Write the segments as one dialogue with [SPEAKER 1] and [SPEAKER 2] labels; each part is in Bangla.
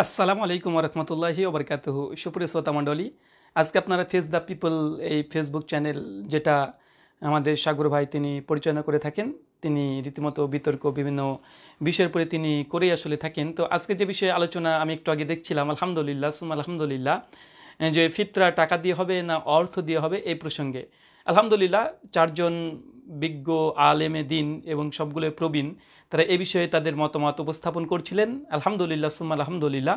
[SPEAKER 1] আসসালামু আলাইকুম রহমতুল্লাহি ওবরকাতুহু। সুপ্রিয় শ্রোতা মণ্ডলী, আজকে আপনারা ফেস দ্য পিপল এই ফেসবুক চ্যানেল, যেটা আমাদের সাগর ভাই তিনি পরিচালনা করে থাকেন, তিনি রীতিমতো বিতর্ক বিভিন্ন বিষয়ের উপরে তিনি করেই আসলে থাকেন। তো আজকে যে বিষয়ে আলোচনা আমি একটু আগে দেখছিলাম, আলহামদুলিল্লাহ সুম আলহামদুলিল্লাহ, যে ফিতরা টাকা দিয়ে হবে না অর্থ দিয়ে হবে এই প্রসঙ্গে আলহামদুলিল্লাহ চারজন বিজ্ঞ আলেমে দিন এবং সবগুলো প্রবীণ তারা এই বিষয়ে তাদের মতামত উপস্থাপন করছিলেন। আলহামদুলিল্লাহ সুম্মা আলহামদুলিল্লাহ।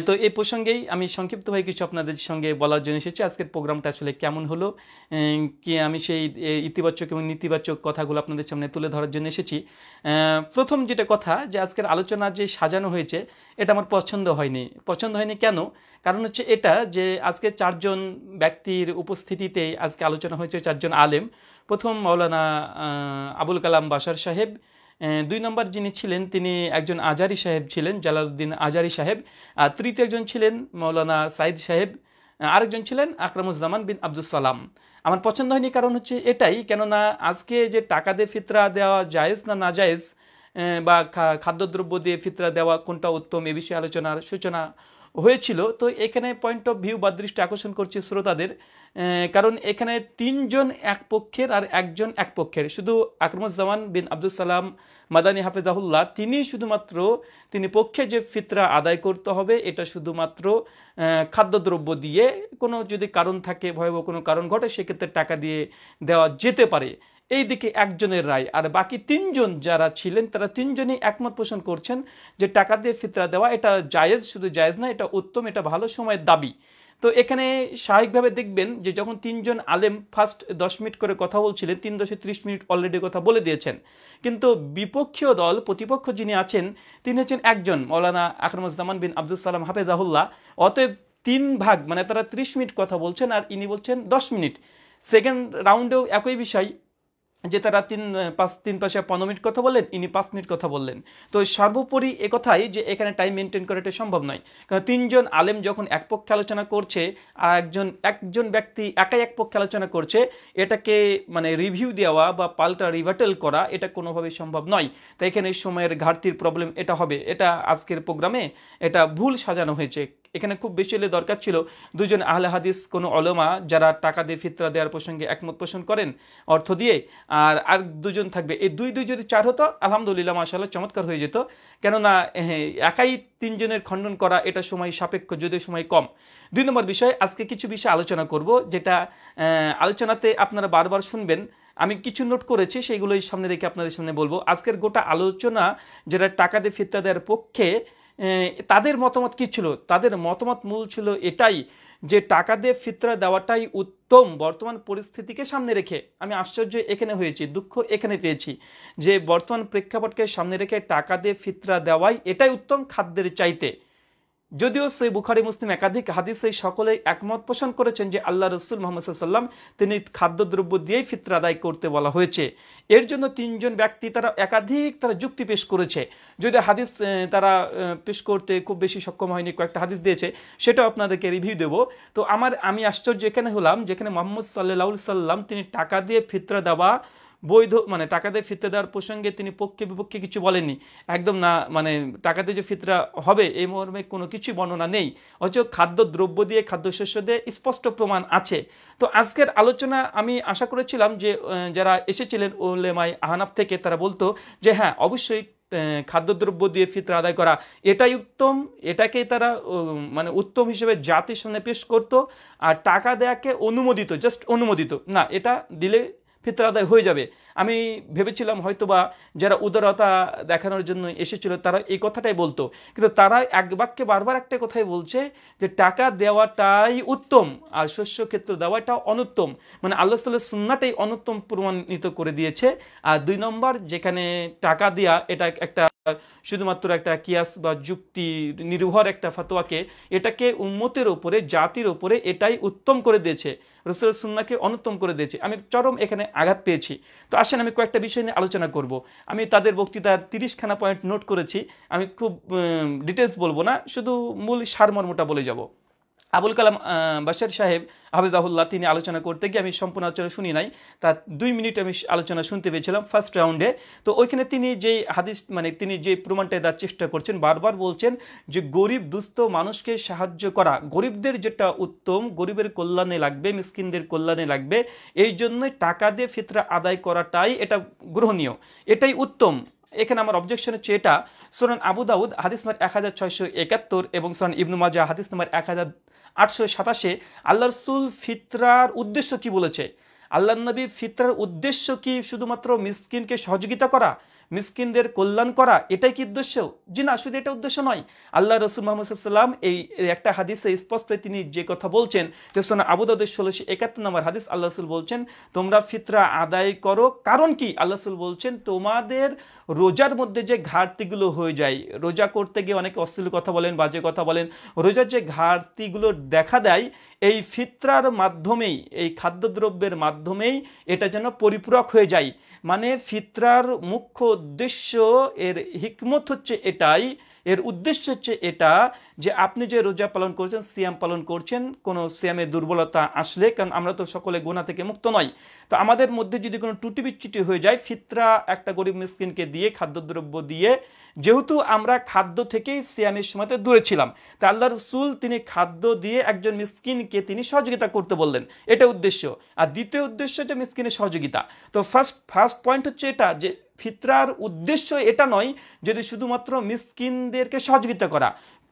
[SPEAKER 1] তো এই প্রসঙ্গেই আমি সংক্ষিপ্তভাবে কিছু আপনাদের সঙ্গে বলার জন্য এসেছি। আজকের প্রোগ্রামটা আসলে কেমন হলো, কি আমি সেই ইতিবাচক এবং নেতিবাচক কথাগুলো আপনাদের সামনে তুলে ধরার জন্য এসেছি। প্রথম যেটা কথা, যে আজকের আলোচনা যে সাজানো হয়েছে এটা আমার পছন্দ হয়নি কেন? কারণ হচ্ছে এটা যে আজকে চারজন ব্যক্তির উপস্থিতিতে আজকে আলোচনা হয়েছে, চারজন আলেম। প্রথম মাওলানা আবুল কালাম বাশার সাহেব, দুই নম্বর যিনি ছিলেন তিনি একজন আজারি সাহেব ছিলেন, জালালউদ্দিন আজারি সাহেব। আর তৃতীয় একজন ছিলেন মাওলানা সাইদ সাহেব, আরেকজন ছিলেন আকরামুজ্জামান বিন আব্দুল সালাম। আমার পছন্দ হয়নি কারণ হচ্ছে এটাই, কেননা আজকে যে টাকা দিয়ে ফিতরা দেওয়া জায়েজ না না জায়েজ, বা খাদ্যদ্রব্য দিয়ে ফিতরা দেওয়া কোনটা উত্তম, এ বিষয়ে আলোচনার সূচনা হয়েছিল। তো এখানে পয়েন্ট অফ ভিউ বা দৃষ্টি আকর্ষণ করছি শ্রোতাদের, কারণ এখানে তিনজন এক পক্ষের আর একজন এক পক্ষের। শুধু আকরামুজ্জামান বিন আব্দুল সালাম মাদানী হাফেজাহুল্লাহ তিনি পক্ষে যে ফিতরা আদায় করতে হবে এটা শুধুমাত্র খাদ্যদ্রব্য দিয়ে, কোনো যদি কারণ থাকে, ভয়াবহ কোনো কারণ ঘটে, সেক্ষেত্রে টাকা দিয়ে দেওয়া যেতে পারে, এই দিকে একজনের রায়। আর বাকি তিনজন যারা ছিলেন তারা তিনজনই একমত পোষণ করছেন যে টাকা দিয়ে ফিতরা দেওয়া এটা জায়েজ, শুধু জায়েজ না, এটা উত্তম, এটা ভালো সময়ের দাবি। তো এখানে স্বাভাবিকভাবে দেখবেন যে যখন তিনজন আলেম ফার্স্ট 10 মিনিট করে কথা বলছিলেন, 3-30 মিনিট অলরেডি কথা বলে দিয়েছেন, কিন্তু বিপক্ষীয় দল, প্রতিপক্ষ যিনি আছেন তিনি হচ্ছেন একজন মাওলানা আকরামুজ্জামান বিন আব্দুল সালাম হাফেজাহুল্লাহ। অতএব 3 ভাগ, মানে তারা 30 মিনিট কথা বলছেন আর ইনি বলছেন 10 মিনিট। সেকেন্ড রাউন্ডেও একই বিষয়, যে তারা 15 মিনিট কথা বললেন, ইনি 5 মিনিট কথা বললেন। তো সর্বোপরি একথাই যে এখানে টাইম মেনটেন করাটা সম্ভব নয়, কারণ তিনজন আলেম যখন এক পক্ষে আলোচনা করছে আর একজন ব্যক্তি একাই এক পক্ষে আলোচনা করছে, এটাকে মানে রিভিউ দেওয়া বা পাল্টা রিভার্টাল করা এটা কোনোভাবেই সম্ভব নয়। তাই এখানে সময়ের ঘাটতির প্রবলেম এটা হবে, এটা আজকের প্রোগ্রামে এটা ভুল সাজানো হয়েছে। এখানে খুব বেশি হলে দরকার ছিল দুজন আহলে হাদিস, কোনো ওলামা যারা টাকা দিয়ে ফিতরা দেওয়ার প্রসঙ্গে একমত পোষণ করেন অর্থ দিয়ে, আর দুজন থাকবে। এই দুই যদি 4 হতো আলহামদুলিল্লাহ মাশাআল্লাহ চমৎকার হয়ে যেত। কেননা একাই তিনজনের খণ্ডন করা এটা সময় সাপেক্ষ, যদিও সময় কম। 2 নম্বর বিষয়, আজকে কিছু বিষয় আলোচনা করব যেটা আলোচনাতে আপনারা বারবার শুনবেন। আমি কিছু নোট করেছি, সেইগুলোই সামনে রেখে আপনাদের সামনে বলবো। আজকের গোটা আলোচনা যারা টাকা দিয়ে ফিতরা দেওয়ার পক্ষে, তাদের মতামত কী ছিল? তাদের মতামত মূল ছিল এটাই যে টাকা দিয়ে ফিতরা দেওয়াটাই উত্তম বর্তমান পরিস্থিতিকে সামনে রেখে। আমি আশ্চর্য এখানে হয়েছি, দুঃখ এখানে পেয়েছি যে বর্তমান প্রেক্ষাপটকে সামনে রেখে টাকা দিয়ে ফিতরা দেওয়াই এটাই উত্তম খাদ্যের চাইতে। যদিও সেই বুখারী মুসলিম একাধিক হাদিসে সকলে একমত পোষণ করেছেন যে আল্লাহ রসুল মুহাম্মদ সাল্লাল্লাহু আলাইহি ওয়াসাল্লাম তিনি খাদ্যদ্রব্য দিয়েই ফিতরা আদায় করতে বলা হয়েছে। এর জন্য তিনজন ব্যক্তি তারা একাধিক যুক্তি পেশ করেছে। যদি হাদিস তারা পেশ করতে খুব বেশি সক্ষম হয়নি, কয়েকটা হাদিস দিয়েছে, সেটাও আপনাদেরকে রিভিউ দেব। তো আমি আশ্চর্য এখানে হলাম যেখানে মুহাম্মদ সাল্লাল্লাহু আলাইহি ওয়াসাল্লাম তিনি টাকা দিয়ে ফিতরা দেওয়া বৈধ, মানে টাকা দিয়ে ফিতরা দেওয়ার প্রসঙ্গে তিনি পক্ষে বিপক্ষে কিছু বলেননি, একদম না, মানে টাকা দিয়ে যে ফিতরা হবে এই মর্মে কোনো কিছু বর্ণনা নেই। অথচ খাদ্যদ্রব্য দিয়ে, খাদ্যশস্য দিয়ে স্পষ্ট প্রমাণ আছে। তো আজকের আলোচনা আমি আশা করেছিলাম যে যারা এসেছিলেন উলেমায়ে আহনাফ থেকে, তারা বলতো যে হ্যাঁ অবশ্যই খাদ্যদ্রব্য দিয়ে ফিতরা আদায় করা এটাই উত্তম, এটাকেই তারা মানে উত্তম হিসেবে জাতির সামনে পেশ করতো। আর টাকা দেয়াকে অনুমোদিত, জাস্ট অনুমোদিত না, এটা দিলে ফিতরা আদায় হয়ে যাবে। আমি ভেবেছিলাম হয়তোবা যারা উদারতা দেখানোর জন্য এসেছিল তারা এই কথাটাই বলতো, কিন্তু তারা এক বাক্যে বারবার একটা কথাই বলছে যে টাকা দেওয়াটাই উত্তম আর শস্য ক্ষেত্র দেওয়াটা অনুত্তম, মানে আল্লাহ তাআলার সুন্নাহটাই অনুত্তম প্রমাণিত করে দিয়েছে। আর 2 নম্বর, যেখানে টাকা দেয়া এটা একটা শুধুমাত্র একটা কিয়াস বা যুক্তি নির্ভর একটা ফতোয়াকে, এটাকে উম্মতের উপরে, জাতির উপরে এটাই উত্তম করে দিয়েছে, রাসূলের সুন্নাহকে অনুত্তম করে দিয়েছে। আমি চরম এখানে আঘাত পেয়েছি। তো আসেন আমি কয়েকটা বিষয় নিয়ে আলোচনা করব। আমি তাদের বক্তৃতার 30খানা পয়েন্ট নোট করেছি, আমি খুব ডিটেলস বলবো না, শুধু মূল সারমর্মটা বলে যাব। আবুল কালাম বাশার সাহেব হাফিজাহুল্লাহ তিনি আলোচনা করতে গিয়ে, আমি সম্পূর্ণ আলোচনা শুনি নাই, তার 2 মিনিট আমি আলোচনা শুনতে পেয়েছিলাম ফার্স্ট রাউন্ডে। তো ওইখানে তিনি যেই হাদিস মানে তিনি যে প্রমাণটা দেওয়ার চেষ্টা করছেন, বারবার বলছেন যে গরিব দুস্থ মানুষকে সাহায্য করা, গরিবদের যেটা উত্তম, গরিবের কল্যাণে লাগবে, মিসকিনদের কল্যাণে লাগবে, এই জন্যই টাকা দিয়ে ফিতরা আদায় করাটাই এটা গ্রহণীয়, এটাই উত্তম। এখানে আমার অবজেকশন হচ্ছে এটা সুনান আবু দাউদ হাদিস নাম্বার 1671 এবং সুনান ইবনু মাজাহ হাদিস নাম্বার 1887 আল্লাহ রাসূল ফিতরার উদ্দেশ্য কি বলেছে। আল্লাহর নবী ফিতরার উদ্দেশ্য কি শুধুমাত্র মিসকিনকে সহযোগিতা করা, মিসকিনদের কল্যাণ করা, এটাই কি উদ্দেশ্য? জি না, শুধু এটা উদ্দেশ্য নয়। আল্লাহ রাসূল মুহাম্মদ সাল্লাল্লাহু আলাইহি ওয়াসাল্লাম এই একটা হাদিসে স্পষ্ট তিনি যে কথা বলছেন, যে সুনান আবু দাউদের 1671 নম্বর হাদিস, আল্লাহ রাসূল বলছেন তোমরা ফিতরা আদায় করো। কারণ কি? আল্লাহ রাসূল বলছেন তোমাদের রোজার মধ্যে যে ঘাটতিগুলো হয়ে যায়, রোজা করতে গিয়ে অনেকে অশ্লীল কথা বলেন, বাজে কথা বলেন, রোজার যে ঘাটতিগুলো দেখা দেয়, এই ফিতরার মাধ্যমেই, এই খাদ্যদ্রব্যের মাধ্যমেই এটা যেন পরিপূরক হয়ে যায়। মানে ফিতরার মুখ্য উদ্দেশ্য, এর হিকমত হচ্ছে এটাই, এর উদ্দেশ্য হচ্ছে এটা যে আপনি যে রোজা পালন করছেন, সিয়াম পালন করছেন, কোনো সিয়ামে দুর্বলতা আসলে, কারণ আমরা তো সকলে গুনাহ থেকে মুক্ত নয়, তো আমাদের মধ্যে যদি কোনো ত্রুটি বিচ্যুতি হয়ে যায়, ফিতরা একটা গরিব মিসকিনকে দিয়ে, খাদ্যদ্রব্য দিয়ে, যেহেতু আমরা খাদ্য থেকেই সিয়ামের সময়তে দূরে ছিলাম, তা আল্লাহ রাসূল তিনি খাদ্য দিয়ে একজন মিসকিনকে তিনি সহযোগিতা করতে বললেন, এটা উদ্দেশ্য। আর দ্বিতীয় উদ্দেশ্য যে মিসকিনের সহযোগিতা। তো ফার্স্ট পয়েন্ট হচ্ছে এটা যে ফিতরার উদ্দেশ্য এটা নয় যদি শুধুমাত্র মিসকিনদেরকে সহযোগিতা করা।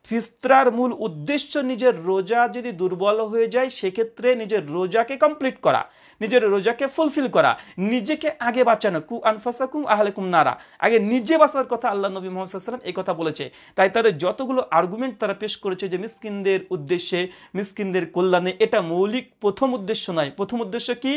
[SPEAKER 1] ফিতরার মূল উদ্দেশ্য নিজের রোজা যদি দুর্বল হয়ে যায়, সেক্ষেত্রে নিজের রোজাকে কমপ্লিট করা, নিজের রোজাকে ফুলফিল করা, নিজেকে আগে বাঁচানো। কু আনফাসাকুম আহলাকুম নারা, আগে নিজে বাঁচার কথা আল্লাহ নবী মুহাম্মদ সাল্লাল্লাহু আলাইহি ওয়াসাল্লাম এই কথা বলেছে। তাই তাদের যতগুলো আর্গুমেন্ট তারা পেশ করেছে যে মিসকিনদের উদ্দেশ্যে, মিসকিনদের কল্যাণে, এটা মৌলিক প্রথম উদ্দেশ্য নয়। প্রথম উদ্দেশ্য কি?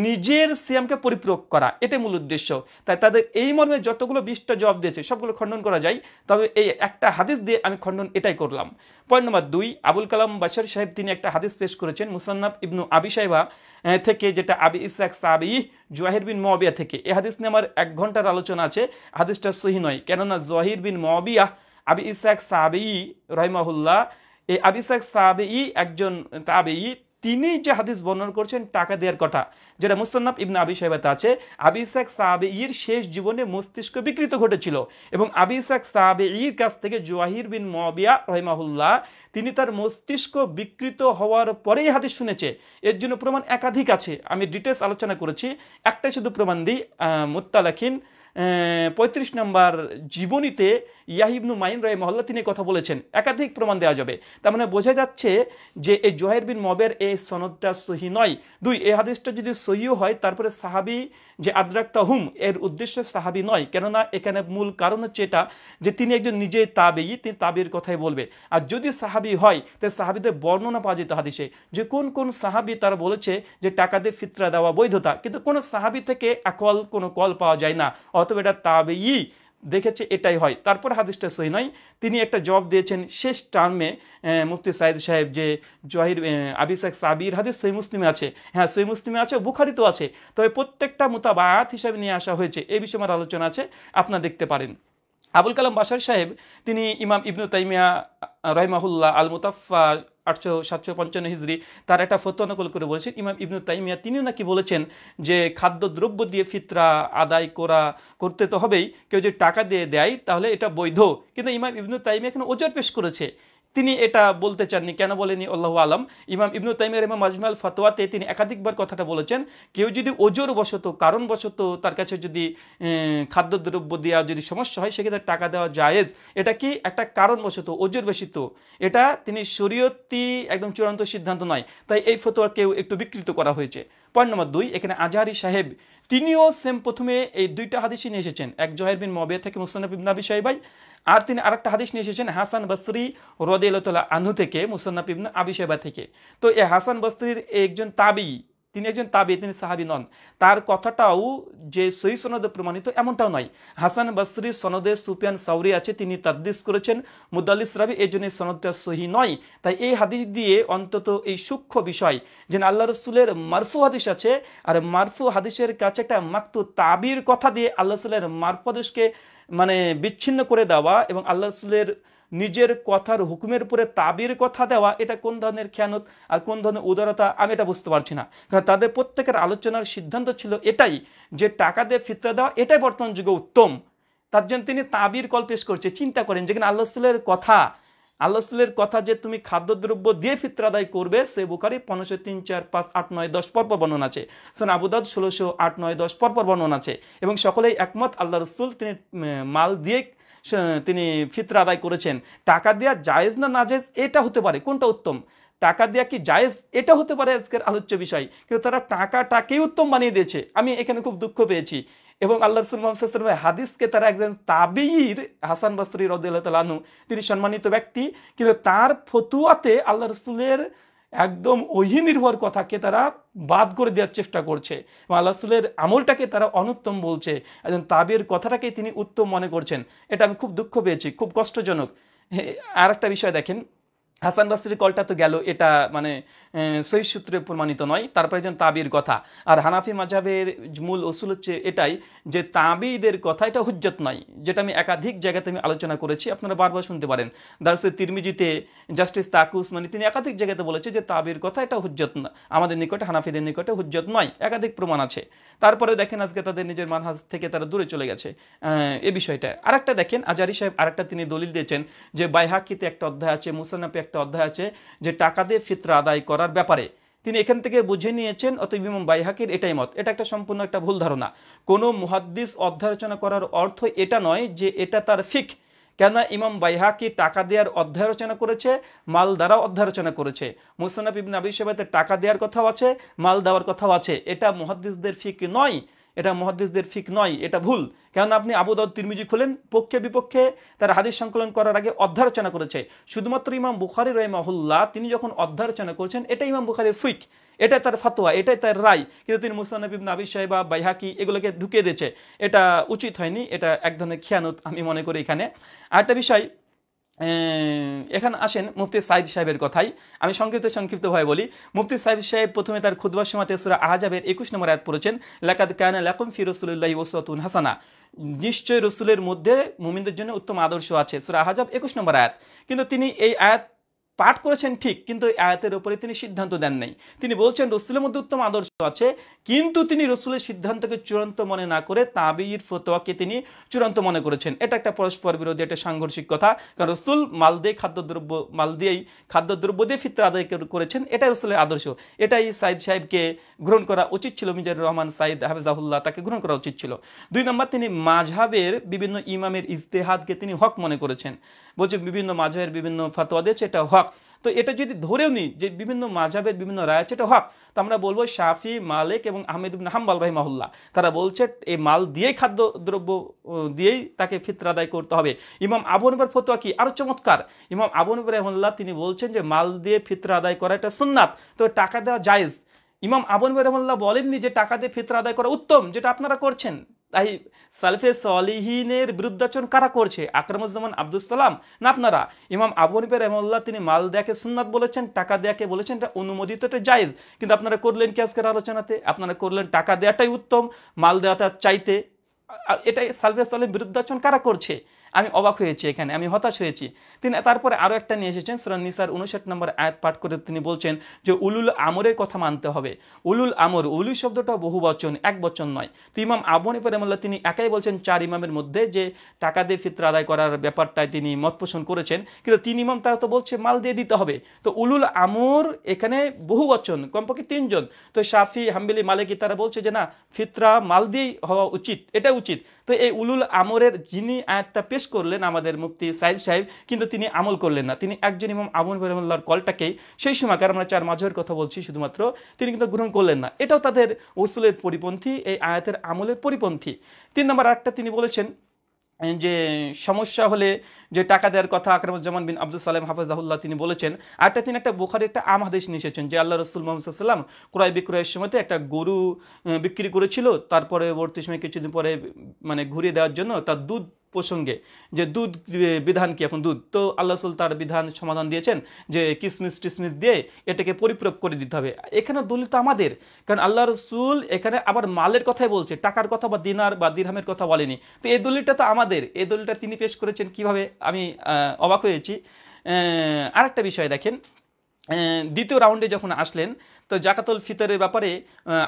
[SPEAKER 1] নিজের সিয়ামকে পরিপূরক করা, এটাই মূল উদ্দেশ্য। তাই তাদের এই মর্মে যতগুলো 20টা জবাব দিয়েছে সবগুলো খণ্ডন করা যায়, তবে এই একটা হাদিস দিয়ে আমি খণ্ডন এটাই করলাম। পয়েন্ট নম্বর 2, আবুল কালাম বাশার সাহেব তিনি একটা হাদিস পেশ করেছেন মুসান্নাফ ইবনু আবি শাইবা থেকে, যেটা আবি ইসহাক সাহাবী জুয়াহির বিন মুআবিয়া থেকে। এই হাদিস নিয়ে আমার 1 ঘন্টার আলোচনা আছে, হাদিসটা সহিহ নয়, কেননা জুয়াহির বিন মুআবিয়া আবি ইসহাক সাহাবী রাহিমাহুল্লাহ, এই আবি ইসহাক সাহাবী একজন তাবেঈ, তিনি যে হাদিস বর্ণনা করছেন টাকা দেওয়ার কথা, যেটা মুসান্নাফ ইবনে আবি শাইবাতে আছে, আবি ইসহাক সাহাবীর শেষ জীবনে মস্তিষ্ক বিকৃত ঘটেছিল এবং আবি ইসহাক সাহাবীর কাছ থেকে জুয়াহির বিন মুআবিয়া রাহিমাহুল্লাহ তিনি তার মস্তিষ্ক বিকৃত হওয়ার পরেই হাদিস শুনেছে। এর জন্য প্রমাণ একাধিক আছে, আমি ডিটেলস আলোচনা করেছি। একটাই শুধু প্রমাণ দিই, মুত্তালাকিন 35 নম্বর জীবনীতে ইয়াহিয়া ইবনু মাইন রাহিমাহুল্লাহ তিনি কথা বলেছেন, একাধিক প্রমাণ দেওয়া যাবে। তার মানে বোঝা যাচ্ছে যে এই জুহাইর বিন মুআবিয়ার এই সনদটা সহিহ নয়। 2, এই হাদিসটা যদি সহিহ হয়, তারপরে সাহাবী যে আদরাকতাহুম, এর উদ্দেশ্য সাহাবী নয়, কেননা এখানে মূল কারণ হচ্ছে এটা যে তিনি একজন নিজে তাবেঈ, তিনি তাবেঈর কথাই বলবে। আর যদি সাহাবী হয়, তাহলে সাহাবীদের বর্ণনা পাওয়া যেত হাদিসে, যে কোন কোন সাহাবী তারা বলেছে যে টাকা দিয়ে ফিতরা দেওয়া বৈধতা, কিন্তু কোন সাহাবী থেকে কোনো কল পাওয়া যায় না, অথবা এটা তাবেঈ দেখেছে এটাই হয়, তারপর হাদিসটা সহিহ নয়। তিনি একটা জবাব দিয়েছেন শেষ টার্মে মুফতি সাইদ সাহেব, যে জহির আবি ইসহাক সাহাবীর হাদিস সহিহ মুসলিমে আছে, হ্যাঁ সহিহ মুসলিমে আছে, বুখারীতেও আছে, তবে প্রত্যেকটা মুতাবাআত হিসাবে নিয়ে আসা হয়েছে, এই বিষয়ে আমার আলোচনা আছে, আপনারা দেখতে পারেন। আবুল কালাম বাশার সাহেব তিনি ইমাম ইবনু তাইমিয়া রাহিমাহুল্লাহ আল মুতাফা 855 হিজরি তার একটা ফতোয়া নকল করে বলেছেন, ইমাম ইবনু তাইমিয়া তিনিও নাকি বলেছেন যে খাদ্যদ্রব্য দিয়ে ফিতরা আদায় করতে তো হবেই, কেউ যদি টাকা দিয়ে দেয় তাহলে এটা বৈধ। কিন্তু ইমাম ইবনু তাইমিয়া এখানে ওজর পেশ করেছে, তিনি এটা বলতে চাননি, কেন বলেনি আল্লাহু আলাম। ইমাম ইবনু তাইমিয়ার ইমাম মাজমুল ফাতোয়াতে তিনি একাধিকবার কথাটা বলেছেন, কেউ যদি ওজর বশত, কারণবশত তার কাছে যদি খাদ্যদ্রব্য দেওয়া যদি সমস্যা হয়, সেক্ষেত্রে টাকা দেওয়া জায়েজ। এটা কি একটা কারণবশত, ওজর বেশিত, এটা তিনি শরীয়তি একদম চূড়ান্ত সিদ্ধান্ত নয়, তাই এই ফতোয়া কেউ একটু বিকৃত করা হয়েছে। পয়েন্ট নম্বর 2, এখানে আজহারি সাহেব তিনিও সেম প্রথমে এই 2টা হাদিসই নিয়ে এসেছেন, এক জুহাইর বিন মুআবিয়া থেকে মুসান্নাফ ইবনে আবি শাইবা, আর তিনি আরেকটা হাদিস নিয়ে এসেছেন হাসান বসরি রাদিয়াল্লাহু তাআলা আনহু থেকে, মুসান্নাফ ইবনে আবি শাইবা থেকে। তো এই হাসান বসরির একজন তাবেঈ, তিনি একজন তাবেঈ, তিনি সাহাবী নন, তার কথাটাও যে সহিহ সনদে প্রমাণিত এমনটাও নয়। হাসান বসরির সনদে সুফিয়ান সাউরি আছে, তিনি তাদলিস করেছেন, মুদাল্লিস রাবি, এই জন্য সনদটা সহিহ নয়। তাই এই হাদিস দিয়ে অন্তত এই সূক্ষ্ম বিষয় যে আল্লাহ রাসূলের মারফু হাদিস আছে, আর মারফু হাদিসের কাছে একটা মাকতু তাবির কথা দিয়ে আল্লাহ রাসূলের মারফু হাদিসকে মানে বিচ্ছিন্ন করে দেওয়া এবং আল্লাহ রাসূলের নিজের কথার হুকুমের উপরে তাবির কথা দেওয়া, এটা কোন ধরনের খেয়ানত আর কোন ধরনের উদারতা আমি এটা বুঝতে পারছি না। কারণ তাদের প্রত্যেকের আলোচনার সিদ্ধান্ত ছিল এটাই যে টাকা দিয়ে ফিতরা দেওয়া এটাই বর্তমান যুগে উত্তম। তার জন্য তিনি তাবির কল পেশ করছে। চিন্তা করেন, যেখানে আল্লাহ রাসূলের কথা যে তুমি খাদ্যদ্রব্য দিয়ে ফিতরা আদায় করবে, সে বুখারী 1503, 4, 5, 8, 9, 10 পরপর বর্ণনা আছে। সুনান আবু দাউদ 1600, 8, 9, 10 পরপর বর্ণনা আছে। এবং সকলেই একমত আল্লাহ রাসূল তিনি মাল দিয়ে তিনি ফিতরা আদায় করেছেন। টাকা দেওয়া জায়েজ না নাজায়েজ এটা হতে পারে, কোনটা উত্তম, টাকা দেওয়া কি জায়েজ এটা হতে পারে আজকের আলোচ্য বিষয়, কিন্তু তারা টাকাটাকেই উত্তম বানিয়ে দিয়েছে। আমি এখানে খুব দুঃখ পেয়েছি। এবং আল্লাহ রাসূল মুহাম্মদ সাল্লাল্লাহু আলাইহি ওয়াসাল্লামের হাদিসকে তারা একজন তাবিঈর হাসান বসরি রাদিয়াল্লাহু তাআলা আনহু, তিনি সম্মানিত ব্যক্তি, কিন্তু তার ফতুয়াতে আল্লাহ রাসূলের একদম ওহী নির্ভর কথাকে তারা বাদ করে দেওয়ার চেষ্টা করছে এবং আল্লাহ রাসূলের আমলটাকে তারা অনুত্তম বলছে, একজন তাবির কথাটাকে তিনি উত্তম মনে করছেন। এটা আমি খুব দুঃখ পেয়েছি, খুব কষ্টজনক। আর একটা বিষয় দেখেন, হাসান বসরির কলটা তো গেল, এটা মানে সহিহ সূত্রে প্রমাণিত নয়। তারপরে যেন তাবির কথা, আর হানাফি মাযহাবের মূল উসুল হচ্ছে এটাই যে তাবিদের কথা এটা হুজ্জত নয়, যেটা আমি একাধিক জায়গাতে আমি আলোচনা করেছি, আপনারা বারবার শুনতে পারেন। দারসে তিরমিজিতে জাস্টিস তাকি উসমানী তিনি একাধিক জায়গাতে বলেছে যে তাবির কথা এটা হুজ্জত না, আমাদের নিকটে হানাফিদের নিকটে হুজ্জত নয়, একাধিক প্রমাণ আছে। তারপরে দেখেন আজকে তাদের নিজের মানহাজ থেকে তারা দূরে চলে গেছে এই বিষয়টা। আরেকটা দেখেন, আজারি সাহেব আরেকটা তিনি দলিল দিয়েছেন যে বাইহাকিতে একটা অধ্যায় আছে, মুসান্নাফে একটা অধ্যায় আছে যে টাকা দিয়ে ফিতরা আদায় করার ব্যাপারে। তিনি এখান থেকে বুঝে নিয়েছেন, অতএব ইমাম বাইহাকির এটাই মত। এটা একটা সম্পূর্ণ একটা ভুল ধারণা। কোনো মুহাদ্দিস অধ্যায় রচনা করার অর্থ এটা নয় যে এটা তার ফিক। কেন ইমাম বাইহাকি টাকা দেওয়ার অধ্যায় রচনা করেছে, মাল দ্বারা অধ্যায় রচনা করেছে। মুসনাদ ইবনে আবি শাইবাতে টাকা দেওয়ার কথাও আছে, মাল দেওয়ার কথাও আছে। এটা মুহাদ্দিসদের ফিক নয়, এটা মুহাদ্দিসদের ফিক নয়, এটা ভুল। কেননা আপনি আবু দাউদ তিরমিজি খুলেন, পক্ষে বিপক্ষে তার হাদিস সংকলন করার আগে অধ্যায় রচনা করেছে। শুধুমাত্র ইমাম বুখারী রাহিমাহুল্লাহ তিনি যখন অধ্যায় রচনা করেছেন, এটা ইমাম বুখারীর ফিক, এটাই তার ফতোয়া, এটাই তার রায়, কিন্তু তিনি মুসনাদ ইবনে আবি শাইবা, বাইহাকি এগুলোকে ঢুকিয়ে দিয়েছে। এটা উচিত হয়নি, এটা এক ধরনের খেয়ানত আমি মনে করি এখানে। আরেকটা বিষয়, এখানে আসেন মুফতি সাইদ সাহেবের কথাই আমি সংক্ষিপ্তভাবে বলি। মুফতি সাইদ সাহেব প্রথমে তার খুতবার সময়তে সূরা আহজাবের 21 নম্বর আয়াত পড়েছেন, লাকাদ কানা লাকুম ফি রাসূলিল্লাহি উসওয়াতুন হাসানা, নিশ্চয় রাসূলের মধ্যে মুমিনদের জন্য উত্তম আদর্শ আছে, সূরা আহজাব 21 নম্বর আয়াত। কিন্তু তিনি এই আয়াত পাঠ করেছেন ঠিক, কিন্তু এই আয়াতের উপরে তিনি সিদ্ধান্ত দেন নাই। তিনি বলছেন রাসূলের মধ্যে উত্তম আদর্শ আছে, কিন্তু তিনি রাসূলের সিদ্ধান্তকে চূড়ান্ত মনে না করে তাবিঈর ফতোয়াকে তিনি চূড়ান্ত মনে করেছেন। এটা একটা পরস্পর বিরোধী, একটা সাংঘর্ষিক কথা। কারণ রাসূল মাল দিয়েই খাদ্যদ্রব্য দিয়ে ফিতরা আদায় করেছেন, এটাই রাসূলের আদর্শ। এটাই সাইদ সাহেবকে গ্রহণ করা উচিত ছিল, মিজানুর রহমান সাইদ হাফিজাহুল্লাহ তাকে গ্রহণ করা উচিত ছিল। 2 নম্বর, তিনি মাযহাবের বিভিন্ন ইমামের ইজতিহাদকে তিনি হক মনে করেছেন। বলছে বিভিন্ন মাযহাবের বিভিন্ন ফতোয়া দিয়েছে, এটা হক। তো এটা যদি ধরেও নিই যে বিভিন্ন মাযহাবের বিভিন্ন রায় আছে, এটা হক, তো আমরা বলবো শাফি, মালিক এবং আহমেদ ইবনে হাম্বল রাহিমাহুল্লাহ তারা বলছে এই মাল দিয়েই খাদ্যদ্রব্য দিয়েই তাকে ফিতরা আদায় করতে হবে। ইমাম আবু হানিফার ফতোয়া কি আরো চমৎকার। ইমাম আবু হানিফা রাহিমাহুল্লাহ তিনি বলছেন যে মাল দিয়ে ফিতরা আদায় করা এটা সুন্নাত, তো টাকা দেওয়া জায়েজ। ইমাম আবু হানিফা রাহিমাহুল্লাহ বলেননি যে টাকা দিয়ে ফিতরা আদায় করা উত্তম, যেটা আপনারা করছেন। তাই সালফে সলিহিনের বিরুদ্ধাচরণ কারা করছে? আকরামুজ্জামান আব্দুস সালাম না আপনারা? ইমাম আবু হানিফা রাহিমাহুল্লাহ তিনি মাল দেয়াকে সুন্নাত বলেছেন, টাকা দেয়াকে বলেছেন এটা অনুমোদিত, এটা জায়েজ। কিন্তু আপনারা করলেন কি আজকের আলোচনাতে? আপনারা করলেন টাকা দেওয়াটাই উত্তম, মাল দেওয়াটা চাইতে। এটাই সালফে সলিহিনের বিরুদ্ধাচরণ কারা করছে? আমি অবাক হয়েছি, এখানে আমি হতাশ হয়েছি। তিনি তারপরে আরো একটা নিয়ে এসেছেন, সূরা নিসার 59 নম্বর আয়াত পাঠ করে তিনি বলছেন যে উলুল আমরের কথা মানতে হবে। উলুল আমর, উলু শব্দটা বহু বচন, এক বচন নয়। তো ইমাম আবু হানিফা রাহিমাহুল্লাহ তিনি একাই বলছেন 4 ইমামের মধ্যে যে টাকা দিয়ে ফিতরা আদায় করার ব্যাপারটায় তিনি মত পোষণ করেছেন, কিন্তু 3 ইমাম তারা তো বলছে মাল দিয়ে দিতে হবে। তো উলুল আমর এখানে বহু বচন, কমপক্ষে 3 জন। তো শাফি, হাম্বলি, মালিকি তারা বলছে যে না, ফিতরা মাল দিয়েই হওয়া উচিত, এটা উচিত। তো এই উলুল আমরের যিনি আয়াতটা পেশ করলেন আমাদের মুফতি সাইদ সাহেব, কিন্তু তিনি আমল করলেন না। তিনি একজন ইমাম আবু হানিফা রাহিমাহুল্লাহর কলটাকেই সেই সময়কার আমরা 4 মাযহাবের কথা বলছি শুধুমাত্র, তিনি কিন্তু গ্রহণ করলেন না। এটাও তাদের উসুলের পরিপন্থী, এই আয়াতের আমলের পরিপন্থী। 3 নম্বর আয়াতটা তিনি বলেছেন যে সমস্যা হলে যে টাকা দেওয়ার কথা আকরামুজ্জামান বিন আব্দুল সালাম হাফিজাহুল্লাহ তিনি বলেছেন। আরেকটা তিনি একটা বুখারী একটা আম হাদিস নিয়ে এসেছেন যে আল্লাহ রাসূল মুহাম্মদ সাল্লাল্লাহু আলাইহি ওয়াসাল্লাম ক্রয় বিক্রয়ের সময়তে একটা গরু বিক্রি করেছিল, তারপরে পরবর্তী সময় কিছুদিন পরে মানে ঘুরিয়ে দেওয়ার জন্য তার দুধ প্রসঙ্গে যে দুধ বিধান কি, এখন দুধ তো আল্লাহ রাসূল তার বিধান সমাধান দিয়েছেন যে কিসমিস টিসমিস দিয়ে এটাকে পরিপূরক করে দিতে হবে। এখানে দলিল তো আমাদের, কারণ আল্লাহ রাসূল এখানে আবার মালের কথাই বলছে, টাকার কথা বা দিনার বা দিরহামের কথা বলেনি। তো এই দলিলটা তো আমাদের, এই দলিলটা তিনি পেশ করেছেন কিভাবে, আমি অবাক হয়েছি। আরেকটা বিষয় দেখেন, দ্বিতীয় রাউন্ডে যখন আসলেন তো জাকাতুল ফিতরের ব্যাপারে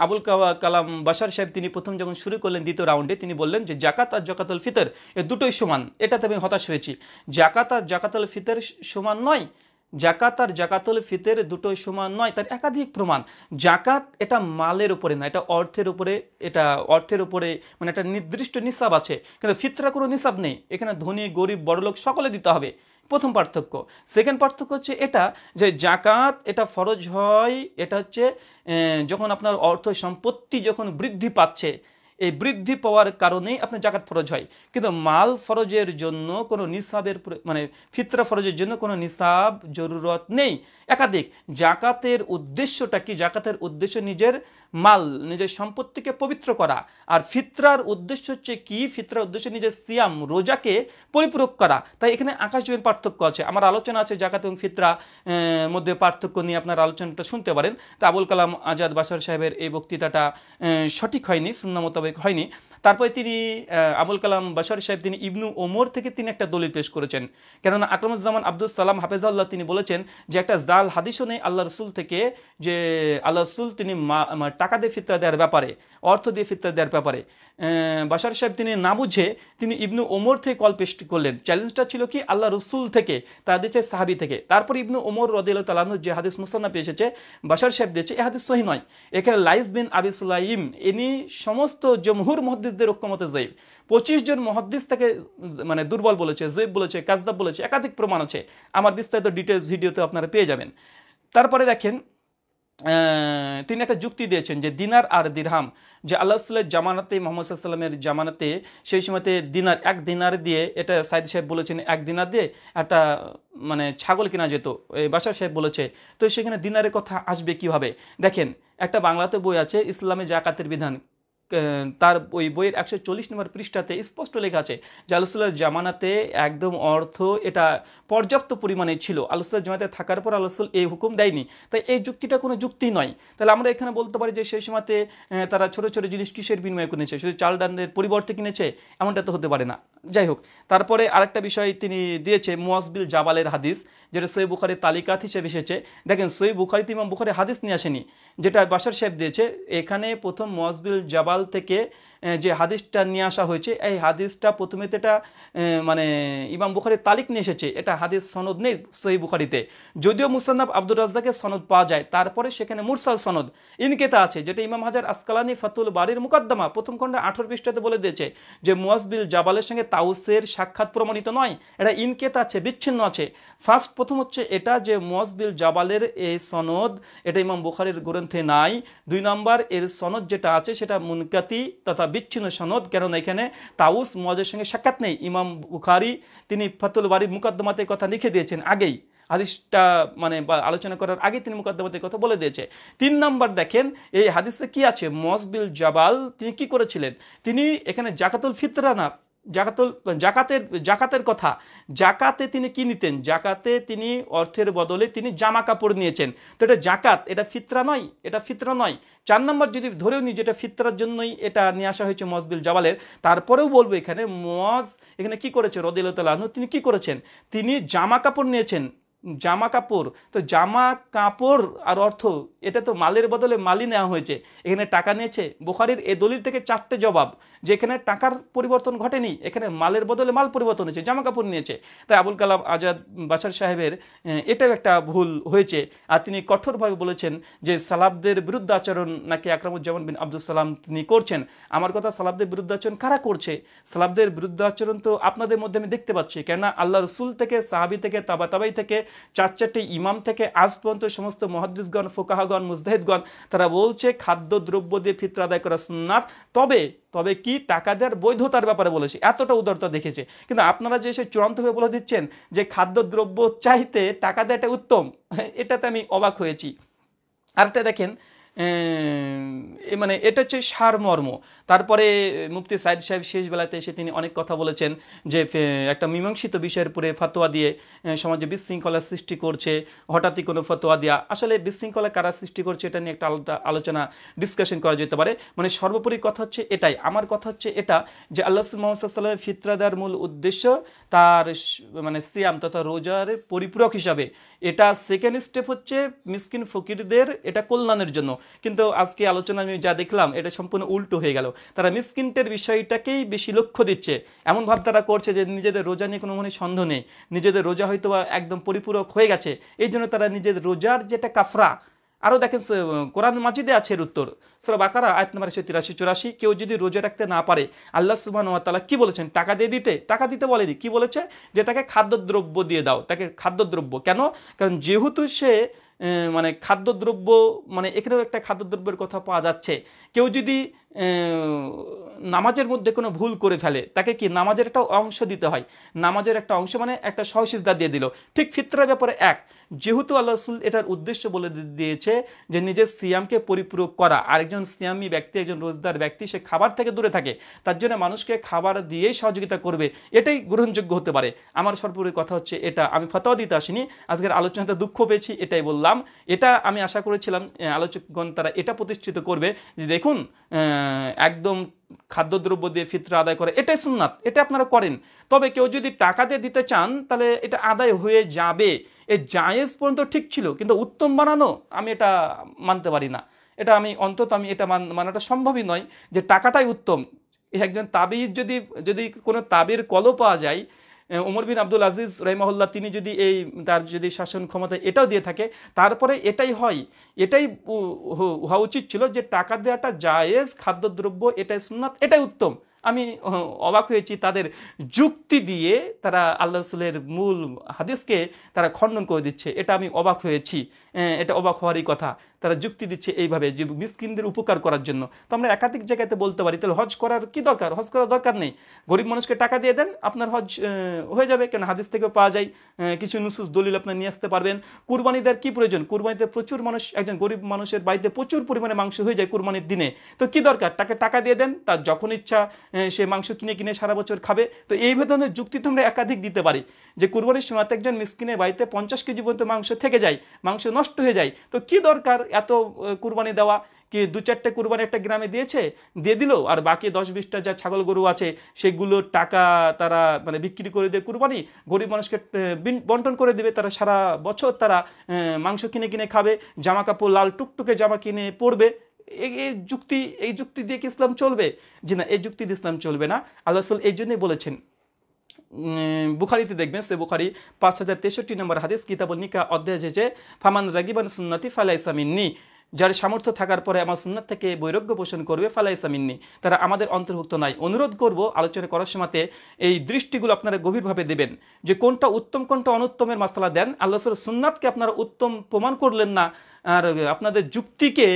[SPEAKER 1] আবুল কালাম বাশার সাহেব তিনি প্রথম যখন শুরু করলেন দ্বিতীয় রাউন্ডে, তিনি বললেন যে জাকাত আর জাকাতুল ফিতর এ দুটোই সমান। এটাতে আমি হতাশ হয়েছি। জাকাত আর জাকাতুল ফিতর সমান নয়, জাকাত আর জাকাতুল ফিতর দুটোই সমান নয়, তার একাধিক প্রমাণ। জাকাত এটা মালের উপরে না, এটা অর্থের উপরে, এটা অর্থের উপরে মানে একটা নির্দিষ্ট নিসাব আছে, কিন্তু ফিতরা কোনো নিসাব নেই, এখানে ধনী গরিব বড়লোক সকলে দিতে হবে, প্রথম পার্থক্য। সেকেন্ড পার্থক্য হচ্ছে এটা যে জাকাত এটা ফরজ হয়, এটা হচ্ছে যখন আপনার অর্থ সম্পত্তি যখন বৃদ্ধি পাচ্ছে, এই বৃদ্ধি পাওয়ার কারণেই আপনার জাকাত ফরজ হয়। কিন্তু মাল ফরজের জন্য কোনো নিসাবের মানে ফিতরা ফরজের জন্য কোনো নিসাব জরুরত নেই। একাধিক জাকাতের উদ্দেশ্যটা কি, জাকাতের উদ্দেশ্য নিজের মাল নিজের সম্পত্তিকে পবিত্র করা, আর ফিতরার উদ্দেশ্য হচ্ছে কি, ফিতরার উদ্দেশ্য নিজের সিয়াম রোজাকে পরিপূরক করা। তাই এখানে আকাশ জমির পার্থক্য আছে। আমার আলোচনা আছে জাকাত এবং ফিতরা মধ্যে পার্থক্য নিয়ে, আপনার আলোচনাটা শুনতে পারেন। তা আবুল কালাম আজাদ বাশার সাহেবের এই বক্তৃতাটা সঠিক হয়নি, সুন্নাহ মোতাবেক হয়নি। তারপরে তিনি আবুল কালাম বাশার সাহেব তিনি ইবনু ওমর থেকে তিনি একটা দলিল পেশ করেছেন। কেননা আকরামুজ্জামান আব্দুল সালাম হাফেজাল্লাহ তিনি বলেছেন যে একটা জাল হাদিসও নেই আল্লাহ রসুল থেকে যে আল্লাহ রসুল তিনি টাকা দিয়ে ফিতরা দেওয়ার ব্যাপারে, অর্থ দিয়ে ফিতরা দেওয়ার ব্যাপারে বাশার সাহেব তিনি না বুঝে তিনি ইবনু ওমর থেকে কল পেশ করলেন। চ্যালেঞ্জটা ছিল কি আল্লাহ রসুল থেকে, তাদের চেয়ে সাহাবি থেকে। তারপর ইবনু ওমর রাদিয়াল্লাহু তাআলা আনহু যে হাদিস মুসনাদে এসেছে বাশার সাহেব দিয়েছে, এই হাদিস সহিহ নয়। এখানে লাইস বিন আবি সুলাইম ইনি সমস্ত জমহুর মুহাদ্দিসদের ঐক্যমতে যায়ীফ, 25 জন মুহাদ্দিস থেকে মানে দুর্বল বলেছে, যায়ীফ বলেছে, কাযযাব বলেছে, একাধিক প্রমাণ আছে। আমার বিস্তারিত ডিটেলস ভিডিওতে আপনারা পেয়ে যাবেন। তারপরে দেখেন তিনি একটা যুক্তি দিয়েছেন যে দিনার আর দিরহাম, যে আল্লাহ রাসূলের জামানাতে, মুহাম্মদ সাল্লাল্লাহু আলাইহি ওয়াসাল্লামের জামানাতে সেই সময়তে দিনার, এক দিনার দিয়ে, এটা সাইদ সাহেব বলেছেন, এক দিনার দিয়ে একটা মানে ছাগল কেনা যেত, বাশার সাহেব বলেছে। তো সেখানে দিনারের কথা আসবে কিভাবে? দেখেন একটা বাংলাতে বই আছে ইসলামে জাকাতের বিধান, তার ওই বইয়ের 140 নম্বর পৃষ্ঠাতে স্পষ্ট লেখা আছে যে আল্লাহ রাসূলের জামানাতে একদম অর্থ এটা পর্যাপ্ত পরিমাণে ছিল, আল্লাহ রাসূলের জামানাতে থাকার পর আল্লাহ রাসূল এই হুকুম দেয়নি। তাই এই যুক্তিটা কোনো যুক্তি নয়। তাহলে আমরা এখানে বলতে পারি যে সেই সময়তে তারা ছোট ছোট জিনিস কিসের বিনিময়ে কিনেছে, শুধু চাল ডালের পরিবর্তে কিনেছে, এমনটা তো হতে পারে না। যাই হোক, তারপরে আরেকটা বিষয় তিনি দিয়েছে মুয়াজ বিন জাবালের হাদিস, যেটা সহিহ বুখারীর তালিকাত হিসেবে এসেছে। দেখেন সহিহ বুখারীতে ইমাম বুখারী হাদিস নিয়ে আসেনি, যেটা বাশার সাহেব দিয়েছে। এখানে প্রথম মুয়াজ বিন জাবাল থেকে যে হাদিসটা নিয়ে আসা হয়েছে, এই হাদিসটা প্রথমে তো এটা মানে ইমাম বুখারীর তালিক নিয়ে এসেছে, এটা হাদিস সনদ নেই সহিহ বুখারীতে। যদিও মুসান্নাফ আব্দুর রাজ্জাকের সনদ পাওয়া যায়, তারপরে সেখানে মুরসাল সনদ ইনকেতা আছে, যেটা ইমাম হাজার আসকালানি ফাতুল বারির মুকদ্দমা প্রথম খণ্ডে 18 পৃষ্ঠাতে বলে দিয়েছে যে মুয়াজ বিন জাবালের সঙ্গে তাউসের সাক্ষাৎ প্রমাণিত নয়, এটা ইনকেতা আছে, বিচ্ছিন্ন আছে। প্রথম হচ্ছে এটা যে মুয়াজ বিন জাবালের এই সনদ এটা ইমাম বুখারীর গ্রন্থে নাই। 2 নম্বর এর সনদ যেটা আছে সেটা মুনকাতি তথা বিচ্ছিন্ন সনদ, কারণ এখানে তাউস মুয়াজের সঙ্গে সাক্ষাৎ নেই। ইমাম বুখারী তিনি ফাতুল বারির মুকদ্দমাতে কথা লিখে দিয়েছেন আগেই, হাদিসটা মানে আলোচনা করার আগে তিনি মুকদ্দমাতে কথা বলে দিয়েছে। 3 নম্বর দেখেন এই হাদিসে কি আছে, মুয়াজ বিন জাবাল তিনি কি করেছিলেন, তিনি এখানে জাকাতুল ফিতরা না, জাকাতের কথা, জাকাতে তিনি কি নিতেন, জাকাতে তিনি অর্থের বদলে তিনি জামা কাপড় নিয়েছেন। তো এটা জাকাত, এটা ফিতরা নয়, এটা ফিতরা নয়। 4 নম্বর যদি ধরেও নিই যেটা ফিতরার জন্যই এটা নিয়ে আসা হয়েছে মুয়াজ বিন জাবালের, তারপরেও বলবো এখানে মুয়াজ এখানে কি করেছে রাদিয়াল্লাহু তাআলা আনহু, তিনি কি করেছেন, তিনি জামা কাপড় নিয়েছেন। জামা কাপড়, তো জামা কাপড় আর অর্থ এটা তো মালের বদলে মালই নেওয়া হয়েছে, এখানে টাকা নিয়েছে। বুখারীর এই দলিল থেকে 4টে জবাব, যে এখানে টাকার পরিবর্তন ঘটেনি, এখানে মালের বদলে মাল পরিবর্তন হয়েছে, জামা কাপড় নিয়েছে। তাই আবুল কালাম আজাদ বাশার সাহেবের এটাও একটা ভুল হয়েছে। আর তিনি কঠোরভাবে বলেছেন যে সালাফদের বিরুদ্ধে আচরণ নাকি আকরামুজ্জামান বিন আব্দুল সালাম তিনি করছেন। আমার কথা, সালাফদের বিরুদ্ধে আচরণ কারা করছে? সালাফদের বিরুদ্ধে আচরণ তো আপনাদের মধ্যে আমি দেখতে পাচ্ছি, কেননা আল্লাহ রসুল থেকে, সাহাবি থেকে, তাবাই থেকে, 4 ইমাম থেকে আজ পর্যন্ত সমস্ত মুহাদ্দিসগণ, ফুকাহাগণ, মুজতাহিদগণ তারা বলছে খাদ্য দ্রব্য দিয়ে ফিতরা আদায় করা সুন্নাত, তবে কি টাকা দেওয়ার বৈধতার ব্যাপারে বলেছে, এতটা উদারতা দেখেছে। কিন্তু আপনারা যে এসে চূড়ান্তভাবে বলে দিচ্ছেন যে খাদ্য দ্রব্য চাইতে টাকা দেওয়াটা উত্তম, এটাতে আমি অবাক হয়েছি। আরেকটা দেখেন মানে এটা হচ্ছে সারমর্ম। তারপরে মুফতি সাইদ সাহেব শেষ বেলাতে এসে তিনি অনেক কথা বলেছেন যে একটা মীমাংসিত বিষয়ের উপরে ফতোয়া দিয়ে সমাজে বিশৃঙ্খলা সৃষ্টি করছে, হঠাৎই কোনো ফতোয়া দেওয়া। আসলে বিশৃঙ্খলা কারা সৃষ্টি করছে এটা নিয়ে একটা আলোচনা ডিসকাশন করা যেতে পারে। মানে সর্বোপরি কথা হচ্ছে এটাই, আমার কথা হচ্ছে এটা যে আল্লাহ মুহাম্মদ সাল্লাল্লাহু আলাইহি ওয়াসাল্লামের ফিতরা দেওয়ার মূল উদ্দেশ্য তার মানে সিয়াম তথা রোজার পরিপূরক হিসাবে। এটা সেকেন্ড স্টেপ হচ্ছে মিসকিন ফকিরদের এটা কল্যাণের জন্য। কিন্তু আজকে আলোচনা আমি যা দেখলাম এটা সম্পূর্ণ উল্টো হয়ে গেল। তারা মিসকিনদের বিষয়টাকেই বেশি লক্ষ্য দিচ্ছে, এমন ভাব তারা করছে যে নিজেদের রোজা নিয়ে কোনো মনে সন্দেহ নেই, নিজেদের রোজা হয়তো বা একদম পরিপূরক হয়ে গেছে, এই জন্য তারা নিজেদের রোজার যেটা কাফরা। আরও দেখেন কোরআন মাজিদে আছে এর উত্তর, সূরা বাকারা আয়াত নম্বর 183-84, কেউ যদি রোজা রাখতে না পারে আল্লাহ সুবহানাহু ওয়া তাআলা কি বলেছেন? টাকা দিয়ে দিতে, টাকা দিতে বলেনি, কি বলেছে? যে তাকে খাদ্যদ্রব্য দিয়ে দাও, তাকে খাদ্যদ্রব্য। কেন? কারণ যেহেতু সে মানে খাদ্যদ্রব্য, মানে এখানেও একটা খাদ্যদ্রব্যের কথা পাওয়া যাচ্ছে। কেউ যদি নামাজের মধ্যে কোনো ভুল করে ফেলে তাকে কি নামাজের একটা অংশ দিতে হয়, নামাজের একটা অংশ মানে একটা সহসিজদা দিয়ে দিল। ঠিক ফিতরার ব্যাপারে এক, যেহেতু আল্লাহ রাসূল এটার উদ্দেশ্য বলে দিয়েছে যে নিজের সিয়ামকে পরিপূরক করা, আরেকজন সিয়ামি ব্যক্তি, একজন রোজদার ব্যক্তি সে খাবার থেকে দূরে থাকে, তার জন্য মানুষকে খাবার দিয়েই সহযোগিতা করবে, এটাই গ্রহণযোগ্য হতে পারে। আমার সর্বোপরি কথা হচ্ছে এটা, আমি ফতোয়া দিতে আসিনি, আজকের আলোচনাতে দুঃখ পেয়েছি এটাই বললাম। এটা আমি আশা করেছিলাম আলোচকগণ তারা এটা প্রতিষ্ঠিত করবে যে দেখুন একদম খাদ্যদ্রব্য দিয়ে ফিতরা আদায় করে এটাই সুন্নাত, এটা আপনারা করেন। তবে কেউ যদি টাকা দিয়ে দিতে চান তাহলে এটা আদায় হয়ে যাবে, এই জায়েজ পর্যন্ত ঠিক ছিল, কিন্তু উত্তম বানানো আমি এটা মানতে পারি না। এটা আমি অন্তত আমি এটা মানাটা সম্ভবই নয় যে টাকাটাই উত্তম। একজন তাবিজ যদি যদি কোনো তাবির কলও পাওয়া যায়, ওমর বিন আব্দুল আজিজ রাহিমাহুল্লাহ তিনি যদি এই তার যদি শাসন ক্ষমতা এটাও দিয়ে থাকে, তারপরে এটাই হয়, এটাই হওয়া উচিত ছিল যে টাকা দেওয়াটা জায়েজ, খাদ্যদ্রব্য এটাই সুন্নাত, এটাই উত্তম। আমি অবাক হয়েছি তাদের যুক্তি দিয়ে তারা আল্লাহ রাসূলের মূল হাদিসকে তারা খণ্ডন করে দিচ্ছে, এটা আমি অবাক হয়েছি। এটা অবাক হওয়ারই কথা, তারা যুক্তি দিচ্ছে এইভাবে যে মিসকিনদের উপকার করার জন্য। তো আমরা একাধিক জায়গাতে বলতে পারি তাহলে হজ করার কি দরকার? হজ করার দরকার নেই, গরিব মানুষকে টাকা দিয়ে দেন, আপনার হজ হয়ে যাবে। কেন হাদিস থেকেও পাওয়া যায়, কিছু নুসুস দলিল আপনি নিয়ে আসতে পারবেন। কুরবানি দেওয়ার কি প্রয়োজন? কুরবানিতে প্রচুর মানুষ, একজন গরিব মানুষের বাড়িতে প্রচুর পরিমাণে মাংস হয়ে যায় কুরবানির দিনে, তো কি দরকার? তাকে টাকা দিয়ে দেন, তার যখন ইচ্ছা সে মাংস কিনে কিনে সারা বছর খাবে। তো এই ধরনের যুক্তি তো আমরা একাধিক দিতে পারি যে কুরবানির সময় একজন মিসকিনের বাড়িতে 50 কেজি পর্যন্ত মাংস থেকে যায়, মাংস নষ্ট হয়ে যায়, তো কি দরকার এত কুরবানি দেওয়া? কি 2-4টে কুরবানি একটা গ্রামে দিয়েছে, দিয়ে দিল, আর বাকি 10-20টা যা ছাগল গরু আছে সেগুলোর টাকা তারা মানে বিক্রি করে দিয়ে কুরবানি গরিব মানুষকে বন্টন করে দেবে, তারা সারা বছর তারা মাংস কিনে কিনে খাবে, জামা কাপড় লাল টুকটুকে জামা কিনে পরবে। এই যুক্তি দিয়ে কি ইসলাম চলবে? জি না, এই যুক্তি দিয়ে ইসলাম চলবে না। আল্লাহ রাসূল এই জন্যই বলেছেন, বুখারীতে দেখবেন, সে বুখারী 5063 নম্বর হাদিস, কিতাবুন নিকাহ অধ্যায় যে ফামান রাগিবান সুন্নতি ফালাইসা মিন্নি, যার সামর্থ্য থাকার পরে আমার সুন্নাত থেকে বৈরাগ্য পোষণ করবে ফালাইসা মিন্নি, তারা আমাদের অন্তর্ভুক্ত নাই। অনুরোধ করব আলোচনা করার সময়তে এই দৃষ্টিগুলো আপনারা গভীরভাবে দেবেন যে কোনটা উত্তম কোনটা অনুত্তমের মাসলা দেন। আল্লাহ রাসূলের সুন্নাতকে আপনারা উত্তম প্রমাণ করলেন না, আর আপনাদের যুক্তিকে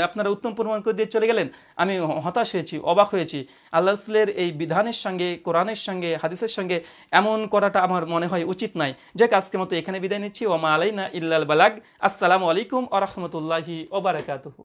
[SPEAKER 1] আপনারা উত্তম প্রমাণ করে দিয়ে চলে গেলেন। আমি হতাশ হয়েছি, অবাক হয়েছি। আল্লাহ রাসূলের এই বিধানের সঙ্গে, কোরআনের সঙ্গে, হাদিসের সঙ্গে এমন করাটা আমার মনে হয় উচিত নয়। যাক, আজকের মতো এখানে বিদায় নিচ্ছি। ওয়া মা আলাইনা ইল্লাল বালাগ। আসসালামু আলাইকুম ওয়া রাহমাতুল্লাহি ওয়া বারাকাতুহু।